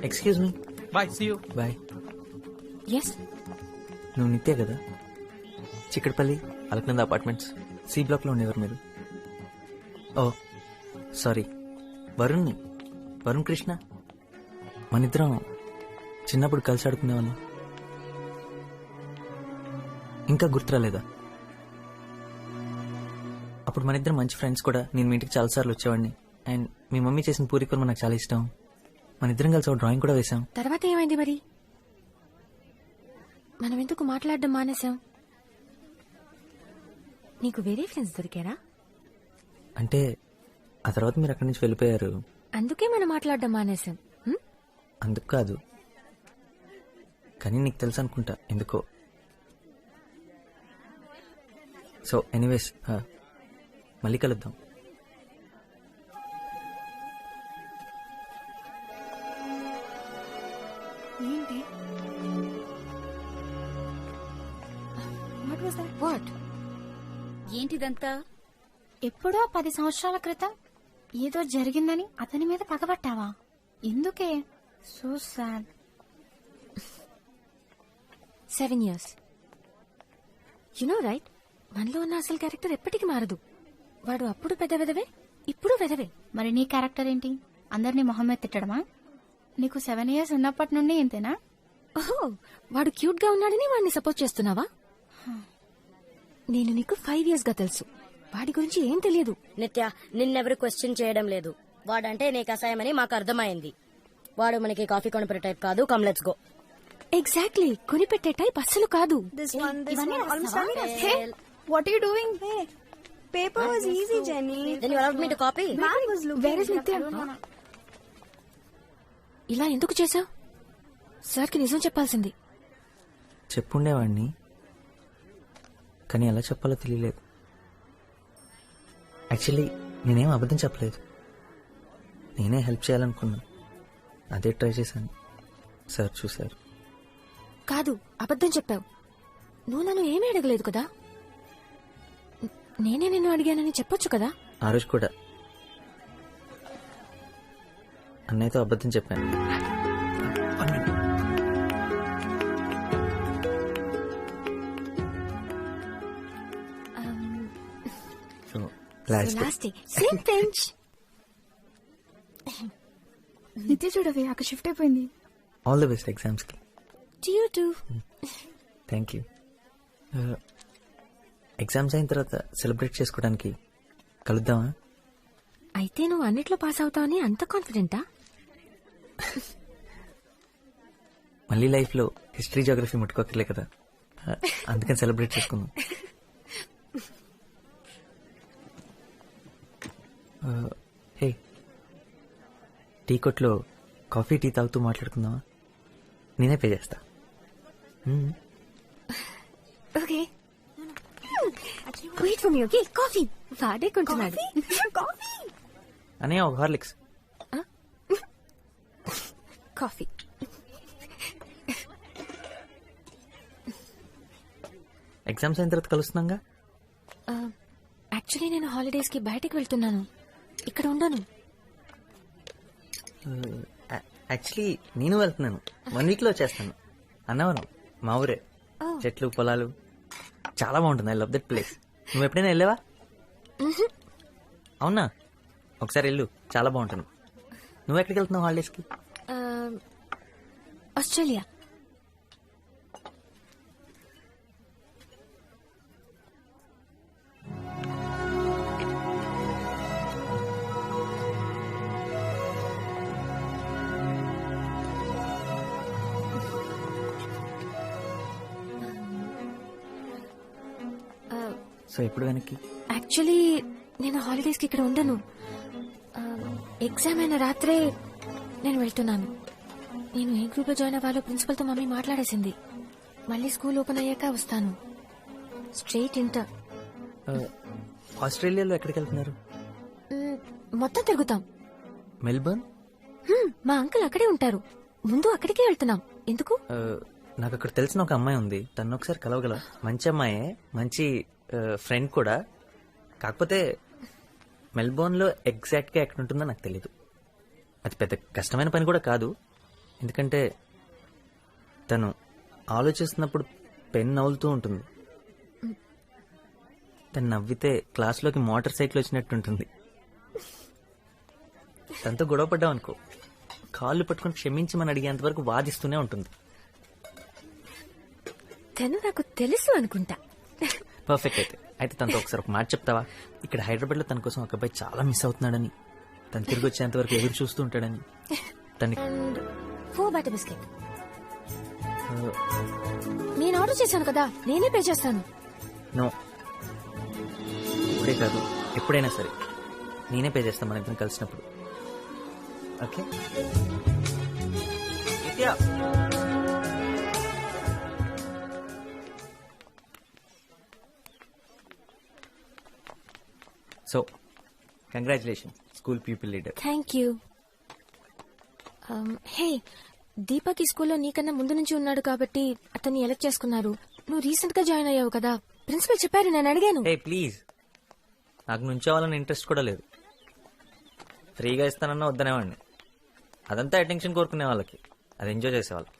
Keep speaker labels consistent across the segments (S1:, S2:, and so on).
S1: Excuse me.
S2: Bye, see you.
S1: Bye.
S3: Yes,
S1: నువ్వు నిత్య కదా? Chikkadpally Alaknanda apartments C బ్లాక్లో ఉండేవారు మీరు? ఓ సారీ, వరుణ్ కృష్ణ. మనిద్దరం చిన్నప్పుడు కలిసి ఆడుకునేవాళ్ళం. ఇంకా గుర్తురాలేదా? అప్పుడు మనిద్దరం మంచి ఫ్రెండ్స్ కూడా. నేను మీ ఇంటికి చాలాసార్లు వచ్చేవాడిని. అండ్ మీ మమ్మీ చేసిన పూరి కూర నాకు చాలా ఇష్టం. మనిద్దరం కలిసి ఒక డ్రాయింగ్ కూడా వేశాం.
S3: తర్వాత ఏమైంది మరి? మనం ఎందుకు మాట్లాడడం మానేశాం? నీకు వేరే ఫ్రెండ్స్ దొరికారా?
S1: అంటే ఆ తర్వాత మీరు అక్కడి నుంచి వెళ్ళిపోయారు.
S3: అందుకే మనం మాట్లాడడం మానేశాం.
S1: అందుకు కాదు, కానీ నీకు తెలుసు అనుకుంటా ఎందుకో. సో ఎనీవేస్, మళ్ళీ కలుద్దాం.
S4: ఏంటి?
S3: వాట్?
S4: ఏంటిదంతా? ఎప్పుడో 10 సంవత్సరాల క్రితం ఏదో జరిగిందని అతని మీద పగబట్టావా? ఎందుకే? So sad.
S3: 7 years. You know right, మనలో ఉన్న అసలు క్యారెక్టర్ ఎప్పటికీ మారదు. వాడు అప్పుడు పెద్ద వెదవే, ఇప్పుడు వెదవే.
S4: మరి నీ క్యారెక్టర్ ఏంటి? అందరినీ మొహం మీద తిట్టడమా? నీకు 7 years ఉన్నప్పటి నుండి ఇంతేనా?
S3: ఓహో, వాడు క్యూట్ గా ఉన్నాడని వాడిని సపోర్ట్ చేస్తున్నావా? నేను నీకు 5 years గా తెలుసు. వాడి గురించి ఏం తెలియదు.
S5: నిత్య, నిన్నెవరు క్వశ్చన్ చేయడం లేదు. వాడంటే నీకు అసహ్యమని మాకు అర్థమైంది. వాడు మనకి కాఫీ కొనిపెట్టే టైప్ కాదు. Come let's go.
S3: ఎగ్జాక్ట్లీ, కొనిపెట్టే టైప్ అస్సలు కాదు.
S6: What are you doing? Hey, paper was easy, Jenny.
S5: Then you allowed me to copy?
S6: Man was looking.
S3: Where is Nitya? ఇలా ఎందుకు చేశావు? సార్కి నిజం చెప్పాల్సింది.
S1: చెప్పుండేవాడిని, కానీ ఎలా చెప్పాలో తెలియలేదు. యాక్చువల్లీ నేనేం అబద్ధం చెప్పలేదు. నేనే హెల్ప్ చేయాలనుకున్నాను. అదే ట్రై చేశాను. సార్ చూశారు.
S3: కాదు, అబద్ధం చెప్పావు. నువ్వు నన్ను ఏమీ అడగలేదు కదా. నేనే నిన్ను అడిగానని చెప్పొచ్చు కదా.
S1: ఆ రోజు కూడా అన్నయ్యతో అబద్ధం చెప్పాను. So last day
S3: same bench.
S6: నిత్య చూడవే, అక్కడ షిఫ్ట్ అయిపోయింది.
S1: ఆల్ ది బెస్ట్ ఎగ్జామ్స్ కి.
S3: To you to.
S1: Thank you. Exams అయిన తర్వాత సెలబ్రేట్ చేసుకోవడానికి కలుద్దామా?
S3: అయితే నువ్వు అన్నిట్లో పాస్ అవుతావని అంత కాన్ఫిడెంటా?
S1: మళ్ళీ లైఫ్ లో హిస్టరీ జోగ్రఫీ ముట్టుకోకర్లే కదా, అందుకని సెలబ్రేట్ చేసుకుందాం. హే, టీ కొట్లో కాఫీ టీ తాగుతూ మాట్లాడుకుందామా? నేనే పే చేస్తా.
S3: Okay, wait for me. Okay, coffee వాడే కొంటున్నాడు.
S1: అనే ఒక హార్లిక్స్.
S3: కాఫీ.
S1: ఎగ్జామ్స్ అయిన తర్వాత కలుస్తున్నాగా.
S3: యాక్చువల్లీ నేను హాలిడేస్ కి బయటకు వెళ్తున్నాను, ఇక్కడ ఉండను.
S1: యాక్చువల్లీ నేను వెళ్తున్నాను, 1 week లో వచ్చేస్తాను. అన్నవరం మా ఊరే, చెట్లు పొలాలు చాలా బాగుంటుంది. I love that place. నువ్వు ఎప్పుడైనా వెళ్ళావా? అవునా? ఒకసారి వెళ్ళు, చాలా బాగుంటుంది. నువ్వు ఎక్కడికి వెళ్తున్నావు హాలిడేస్ కి?
S3: ఆస్ట్రేలియా.
S1: సో ఎప్పుడు వెనక్కి?
S3: యాక్చువల్లీ నేను హాలిడేస్ కి ఇక్కడ ఉండను. ఎగ్జామ్ అయిన రాత్రే నేను వెళ్తున్నాను. నేను ఏ గ్రూప్ లో జాయిన్ అవ్వాలో ప్రిన్సిపల్ తో మమ్మీ మాట్లాడేసింది. మళ్ళీ స్కూల్ ఓపెన్ అయ్యాక వస్తాను. Straight inter.
S1: ఆస్ట్రేలియాలో ఎక్కడికి వెళ్తున్నారు?
S3: మొత్తం తిరుగుతాం.
S1: మెల్బర్న్?
S3: మా అంకుల్ అక్కడే ఉంటారు. ముందు అక్కడికే వెళ్తున్నాం. ఎందుకు?
S1: నాకు అక్కడ తెలిసిన ఒక అమ్మాయి ఉంది, తను ఒకసారి కలవగల. మంచి అమ్మాయే, మంచి ఫ్రెండ్ కూడా. కాకపోతే మెల్బోర్న్ లో ఎగ్జాక్ట్ గా ఎక్కడ ఉంటుందో నాకు తెలీదు. అది పెద్ద కష్టమైన పని కూడా కాదు, ఎందుకంటే తను ఆలోచిస్తున్నప్పుడు పెన్ నవ్వులుతూ ఉంటుంది. తను నవ్వితే క్లాస్లోకి మోటార్ సైకిల్ వచ్చినట్టుంటుంది. తనతో గొడవ పడ్డాం అనుకో, కాళ్ళు పట్టుకుని క్షమించమని అడిగేంత వరకు వాదిస్తూనే ఉంటుంది.
S3: తను నాకు తెలుసు అనుకుంటా.
S1: పర్ఫెక్ట్. అయితే తనతో ఒకసారి ఒక మాట చెప్తావా? ఇక్కడ హైదరాబాద్ లో తన కోసం ఒక అబ్బాయి చాలా మిస్ అవుతున్నాడని, తను తిరిగి వచ్చేంత వరకు ఎదురు చూస్తూ ఉంటాడని. తనకి
S3: అండ్ 4 బటర్ బిస్కెట్ నేను ఆర్డర్ చేశాను కదా, నేనే పే చేస్తాను.
S1: నో, ఇప్పుడే కాదు ఎప్పుడైనా సరే నేనే పే చేస్తాను మన ఇద్దరం కలిసినప్పుడు. Okay Nitya. So congratulation school people leader.
S3: Thank you. Hey, Deepak ఈ స్కూల్లో నీకన్నా ముందు నుంచి ఉన్నాడు కాబట్టి అతన్ని ఎలక్ట్ చేసుకున్నారు. నువ్వు రీసెంట్ గా జాయిన్ అయ్యావు కదా, ప్రిన్సిపల్ చెప్పారు, నేను అడిగాను.
S1: ఏ ప్లీజ్, నాకు నుంచోవాలని ఇంట్రెస్ట్ కూడా లేదు. ఫ్రీగా ఇస్తానన్నా వద్దనేవాడిని. అదంతా అటెన్షన్ కోరుకునే వాళ్ళకి, అది ఎంజాయ్ చేసేవాళ్ళకి.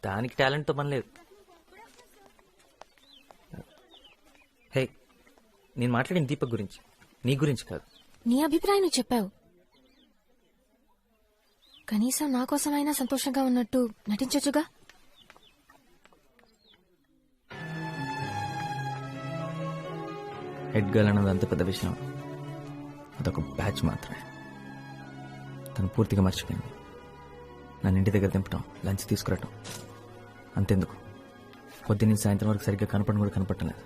S1: దానికి టాలెంట్తో పని లేదు. హే, నేను మాట్లాడిన దీపక్ గురించి, నీ గురించి కాదు.
S3: నీ అభిప్రాయం నువ్వు చెప్పావు. కనీసం నా కోసమైనా సంతోషంగా ఉన్నట్టు నటించొచ్చుగా.
S1: హెడ్ గర్ల్ అన్నది అంత పెద్ద విషయం, అదొక బ్యాచ్ మాత్రమే. తను పూర్తిగా మర్చిపోయింది. నన్ను ఇంటి దగ్గర దింపటం, లంచ్ తీసుకురావటం, అంతెందుకు పొద్దున్న సాయంత్రం వరకు సరిగ్గా కనపడడం కూడా కనపడలేదు.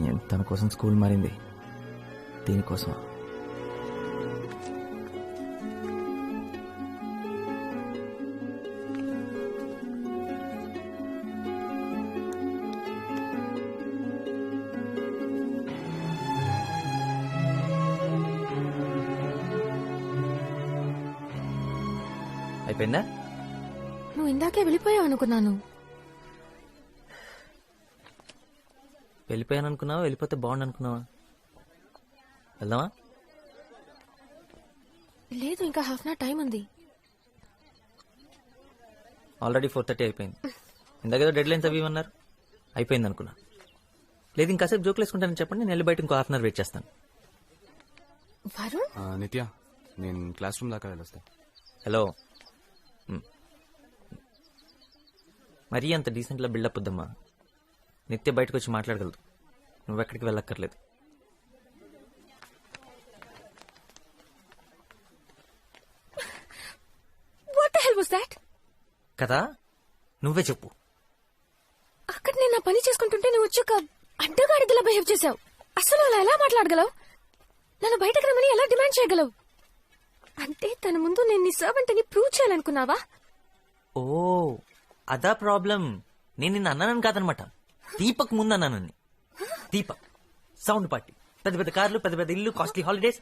S1: నేను తన కోసం స్కూల్ మారింది దీనికోసం. అయిపోయిందా?
S3: నువ్వు ఇందాకే వెళ్ళిపోయావు అనుకున్నాను.
S1: వెళ్ళిపోయాను అనుకున్నావా, వెళ్ళిపోతే బాగుండు అనుకున్నావా? వెళ్దామా?
S3: లేదు, ఇంకా హాఫ్ అన్ అవర్ టైం ఉంది.
S1: ఆల్రెడీ 4:30 అయిపోయింది. ఇందాకేదో డెడ్ లైన్స్ అవి అన్నారు, అయిపోయింది అనుకున్నా. లేదు ఇంకాసేపు జోకులు వేసుకుంటానని చెప్పండి, నేను వెళ్ళి బయట ఇంకో హాఫ్ అన్ అవర్ వెయిట్ చేస్తాను.
S3: వరుణ్,
S2: నిత్య, నేను క్లాస్ రూమ్ దాకా వెళ్ళొస్తా.
S1: హలో, మరీ అంత డీసెంట్లా బిల్డప్ వద్దమ్మా. నిత్య బయటకు వచ్చి మాట్లాడగలదు, నువ్వెక్కడికి వెళ్ళక్కర్లేదు.
S3: what the hell was that?
S1: కదా, నువ్వే చెప్పు.
S3: అక్కడ నేను నా పని చేసుకుంటుంటే నువ్వు వచ్చాక అడ్డగాడిదలా బిహేవ్ చేశావు. అసలు అలా ఎలా మాట్లాడగలవు? నన్ను బయటకు రమ్మని ఎలా డిమాండ్ చేయగలవు? అంటే తన ముందు నేను నీ సర్వెంట్ అని ప్రూవ్ చేయాలనుకున్నావా?
S1: ఓ, అదా ప్రాబ్లం. నేను నిన్ను అన్నానని కాదనమాట, దీపక్ ముందు అన్నానని. దీపక్ సౌండ్ పార్టీ, పెద్ద పెద్ద కార్లు, పెద్ద పెద్ద ఇల్లు, costly holidays.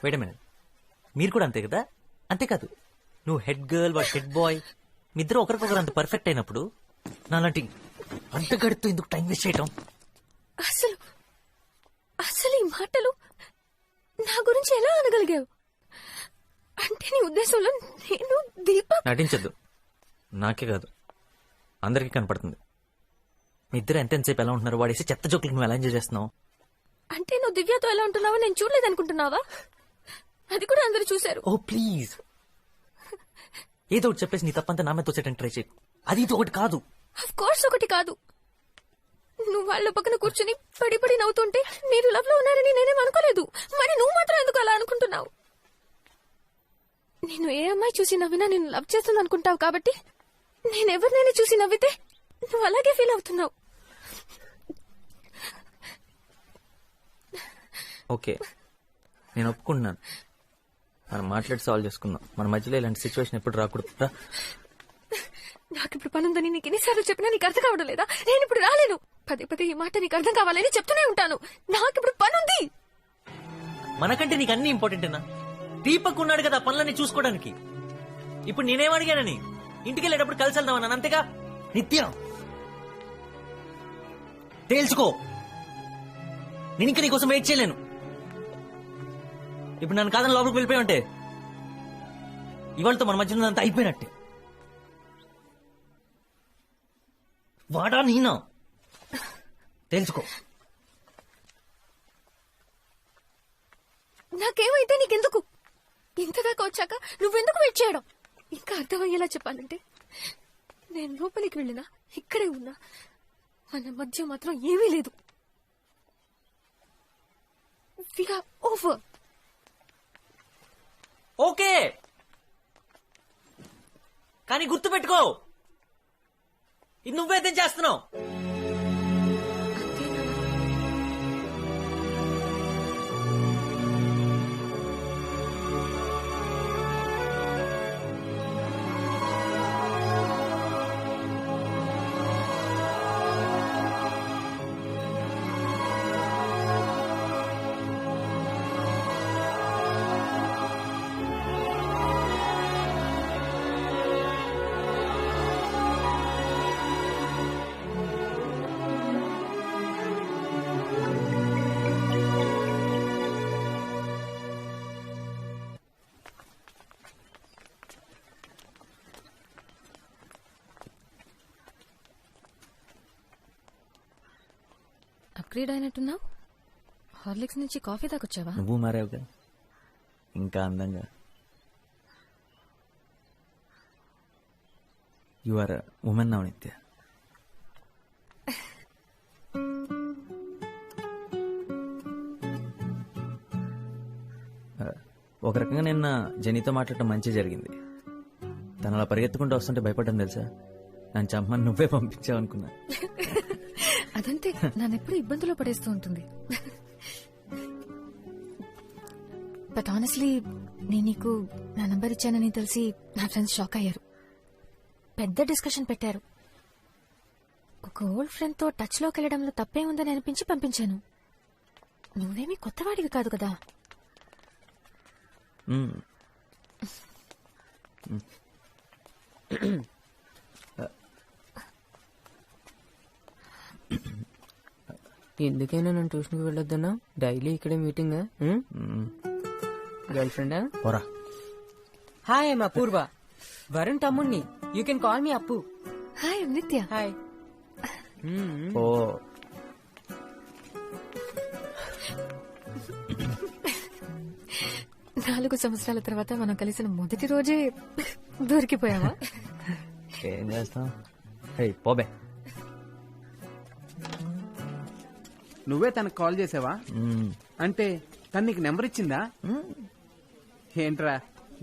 S1: Wait a minute, మీరు కూడా అంతే కదా? అంతేకాదు, నువ్వు హెడ్ గర్ల్, వాడు హెడ్ బాయ్, మీ ఇద్దరు ఒకరికొకరు అంత పర్ఫెక్ట్ అయినప్పుడు నాలాంటి అంతగడుతూ ఎందుకు టైం వేస్ట్ చేయటం?
S3: అసలు అసలు ఈ మాటలు నా గురించి ఎలా అనగలిగావు? అంటే నీ ఉద్దేశంలో నేను దీపక్?
S1: నటించద్దు, నాకే కాదు అందరికీ కనపడుతుంది. మీ ఇద్దరు ఎంతసేపు ఎలా ఉంటున్నారు, వాడేసి చెత్త జోకులు నువ్వు ఎలా ఎంజాయ్ చేస్తున్నావు?
S3: అంటే నువ్వు దివ్యతో ఎలా ఉంటున్నావో నేను చూడలేదనుకుంటున్నావా? అది కూడా అందరూ చూశారు.
S1: ఓ ప్లీజ్, ఏదో ఒకటి చెప్పేసి నీ తప్పంతా నా మీద తోసేటట్టు ట్రై చేయి. అది ఇది ఒకటి కాదు.
S3: ఆఫ్ కోర్స్ ఒకటి కాదు. నువ్వు వాళ్ళ పక్కన కూర్చుని పడి పడి నవ్వుతుంటే మీరు లవ్ లో ఉన్నారని నేనేం అనుకోలేదు. మరి నువ్వు మాత్రం ఎందుకు అలా అనుకుంటున్నావు? నేను ఏ అమ్మాయి చూసి నవ్వినా నేను లవ్ చేస్తుంది అనుకుంటావు కాబట్టి నేనెవరినైనా చూసి నవ్వితే నువ్వు అలాగే ఫీల్ అవుతున్నావు.
S1: ఓకే, నేను ఒప్పుకుంటున్నాను. మనం మాట్లాడి సాల్వ్ చేసుకుందాం. మన మధ్యలో ఇలాంటి సిచ్యువేషన్ ఎప్పుడు రాకూడదు.
S3: నాకు ఇప్పుడు పనుందని నీకు ఎన్నిసార్లు చెప్పినా నీకు అర్థం కావడం లేదా? నేను ఇప్పుడు రాలేను. పదే పదే ఈ మాట నీకు అర్థం కావాలని చెప్తూనే ఉంటాను. నాకు ఇప్పుడు పనుంది.
S1: మనకంటే నీకు అన్ని ఇంపార్టెంటేనా? దీపక్ ఉన్నాడు కదా పనులన్నీ చూసుకోవడానికి. ఇప్పుడు నేనేం అడిగానని? ఇంటికి వెళ్ళేటప్పుడు కలిసి వెళ్దామన్నాను, అంతేగా? నిత్యం తేల్చుకో, నేను ఇంకా నీకోసం వెయిట్ చేయలేను. ఇప్పుడు నన్ను కాదని లోపలికి వెళ్ళిపోయి ఉంటే ఇవాళతో మన మధ్యలో అంతా అయిపోయినట్టే. వాడా నేనా తెలుసుకో.
S3: నాకేమైతే నీకెందుకు? ఇంతదాకా వచ్చాక నువ్వెందుకు వెయిట్ చేయడం? ఇంకా అర్థమయ్యేలా చెప్పాలంటే నేను లోపలికి వెళ్ళినా ఇక్కడే ఉన్నా మన మధ్య మాత్రం ఏమీ లేదు. We are over.
S1: ఓకే, కానీ గుర్తు పెట్టుకో, ఇది నువ్వేదేం చేస్తున్నావు.
S3: అప్గ్రేడ్ అయినట్టున్నావు. హార్లిక్స్ నుంచి కాఫీ దాకొచ్చావా?
S1: నువ్వు మారావుగా, ఇంకా అందంగా. యు ఆర్ ఉమెన్ నౌ నిత్య. ఒక రకంగా నిన్న జెనీతో మాట్లాడటం మంచి జరిగింది. తను అలా పరిగెత్తుకుంటూ వస్తుంటే భయపడ్డాను తెలుసా. నన్ను చంపమని నువ్వే పంపించావు అనుకున్నా.
S3: అదంతే, నన్నెప్పుడు ఇబ్బందులో పడేస్తూ ఉంటుంది. బట్ ఆనెస్ట్లీ నేను నీకు నా నంబర్ ఇచ్చానని తెలిసి నా ఫ్రెండ్స్ షాక్ అయ్యారు. పెద్ద డిస్కషన్ పెట్టారు. ఒక ఓల్డ్ ఫ్రెండ్ తో టచ్ లోకి వెళ్లడంలో తప్పే ఉందని అనిపించి పంపించాను. నువ్వేమీ కొత్తవాడివి కాదు కదా.
S7: ఎందుకైనా నన్ను ట్యూషన్కి వెళ్ళొద్దన్నా? డైలీ ఇక్కడే మీటింగ్. గర్ల్ ఫ్రెండా?
S1: పోరా.
S7: హాయ్ అమ్మా పూర్వ, వరుణ్ తమ్ముణ్ణి. యూ కెన్ కాల్ మీ అప్పు.
S3: హాయ్ నిత్య.
S7: హాయ్.
S1: ఓ
S3: 4 సంవత్సరాల తర్వాత మనం కలిసిన మొదటి రోజే దొరికిపోయావా?
S1: ఏం చేస్తాం. హే పోబే.
S8: నువ్వే తనకు కాల్ చేసావా? అంటే తను నీకు నెంబర్ ఇచ్చిందా? ఏంట్రా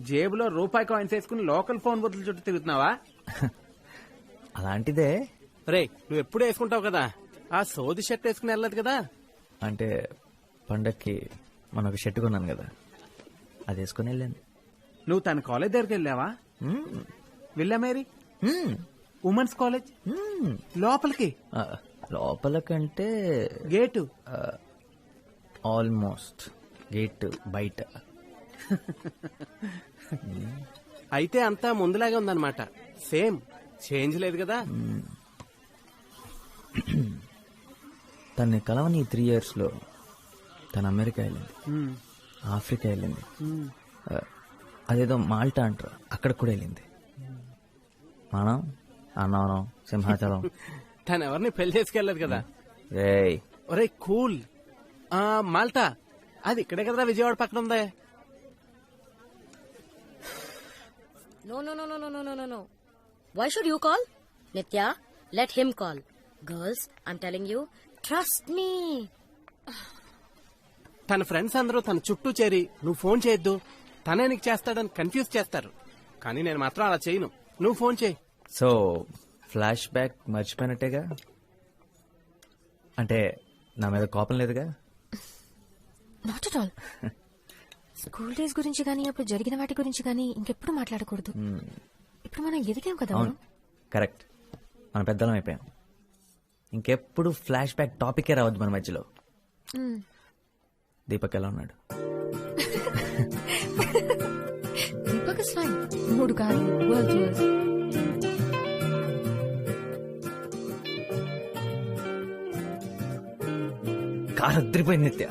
S8: జేబులో రూపాయి కాయిన్స్ వేసుకుని లోకల్ ఫోన్ బదులు చుట్టూ తిరుగుతున్నావా?
S1: అలాంటిదే.
S8: రే నువ్వు ఎప్పుడు వేసుకుంటావు కదా, ఆ సోది షర్ట్ వేసుకుని వెళ్ళదు కదా.
S1: అంటే పండక్కి మన ఒక షర్ట్ కొన్నాను కదా, అది వేసుకుని వెళ్ళాను.
S8: నువ్వు తన కాలేజ్ దగ్గరికి వెళ్ళావా? వెళ్ళా మేరీ ఉమెన్స్ కాలేజ్ లోపలికి.
S1: లోపలకంటే
S8: గేటు
S1: ఆల్మోస్ట్ గేట్ బయట.
S8: అయితే అంతా ముందులాగే ఉందన్నమాట. సేమ్ చేంజ్ లేదు కదా.
S1: తన్ని కలవని 3 years లో తను అమెరికా వెళ్ళింది, ఆఫ్రికా వెళ్ళింది, అదేదో మాల్టా అంటారు అక్కడికి కూడా వెళ్ళింది. మనం అన్నవరం, సింహాచలం.
S8: తను ఎవరిని పెళ్లి చేసుకెళ్ళదు కదా.
S1: రేయ్
S8: ఒరే కూల్. మాల్టా అది ఇక్కడే కదరా, విజయవాడ పక్కన ఉందే.
S5: No, no, no, no, no, no, no, no, no. Why should you call? Nitya, let him call. Girls, I'm telling you, trust me.
S8: తన ఫ్రెండ్స్ అందరూ తన చుట్టూ చేరి నువ్వు ఫోన్ చేయొద్దు, తనే నీకు చేస్తాడని కన్ఫ్యూజ్ చేస్తారు. కానీ నేను మాత్రం అలా చేయను. నువ్వు ఫోన్ చేయి.
S1: సో ఫ్లాష్ బ్యాక్ మర్చిపోయినట్టేగా. అంటే నా మీద కోపం లేదుగా.
S3: Not at all. School days గురించి గానీ అప్పుడు జరిగిన వాటి గురించి గానీ ఇంకెప్పుడు మాట్లాడకూడదు. ఇప్పుడు మనం ఎదిగాం కదా.
S1: అవును కరెక్ట్, మన పెద్దలం అయిపోయాం. ఇంకెప్పుడు ఫ్లాష్ బ్యాక్ టాపికే రావద్దు మన మధ్యలో. దీపక్ ఎలా ఉన్నాడు?
S3: Deepak is fine. 3 కాదు వరల్డ్ టూర్స్.
S1: కారు అద్దరిపోయింది నిత్య.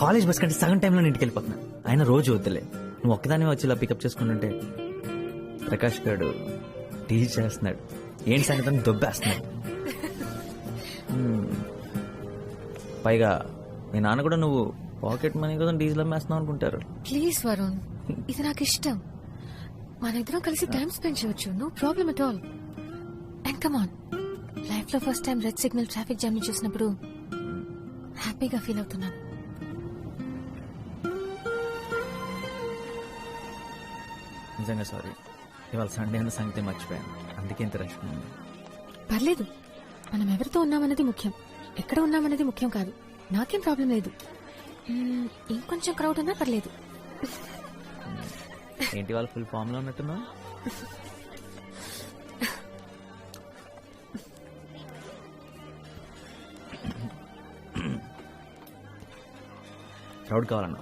S1: కాలేజ్ బస్ కంటే సగం టైంలో ఇంటికి వెళ్ళిపోతున్నా. ఆయన రోజు వద్దులే, నువ్వు ఒక్కదాని వచ్చి ఇలా పికప్ చేసుకుంటుంటే ప్రకాష్ గారు టీచ్ చేస్తున్నాడు. ఏంటి సంగతి దొబ్బేస్తున్నాడు. పైగా మీ నాన్న కూడా నువ్వు పాకెట్ మనీ కోసం డీజిల్ అమ్మేస్తున్నావు అనుకుంటారు.
S3: ప్లీజ్ వరుణ్, ఇది నాకు ఇష్టం. మన ఇద్దరం కలిసి టైం స్పెండ్ చేయొచ్చు. No problem at all. And come on, life లో first time red signal traffic jam చూసినప్పుడు హ్యాపీగా ఫీల్ అవుతున్నాను.
S1: నిజంగా సారీ, ఇవాళ సండే అన్న సంగతి మర్చిపోయాను, అందుకే ఇంత రష్ ఉంది.
S3: పర్లేదు, మనం ఎవరితో ఉన్నామన్నది ముఖ్యం, ఎక్కడ ఉన్నామన్నది ముఖ్యం కాదు. నాకేం ప్రాబ్లం లేదు. ఇంకొంచెం క్రౌడ్ ఉన్నా పర్లేదు.
S1: ఏంటి వాళ్ళు ఫుల్ ఫామ్ లో ఉన్నట్టున్నా? క్రౌడ్ కావాలన్నా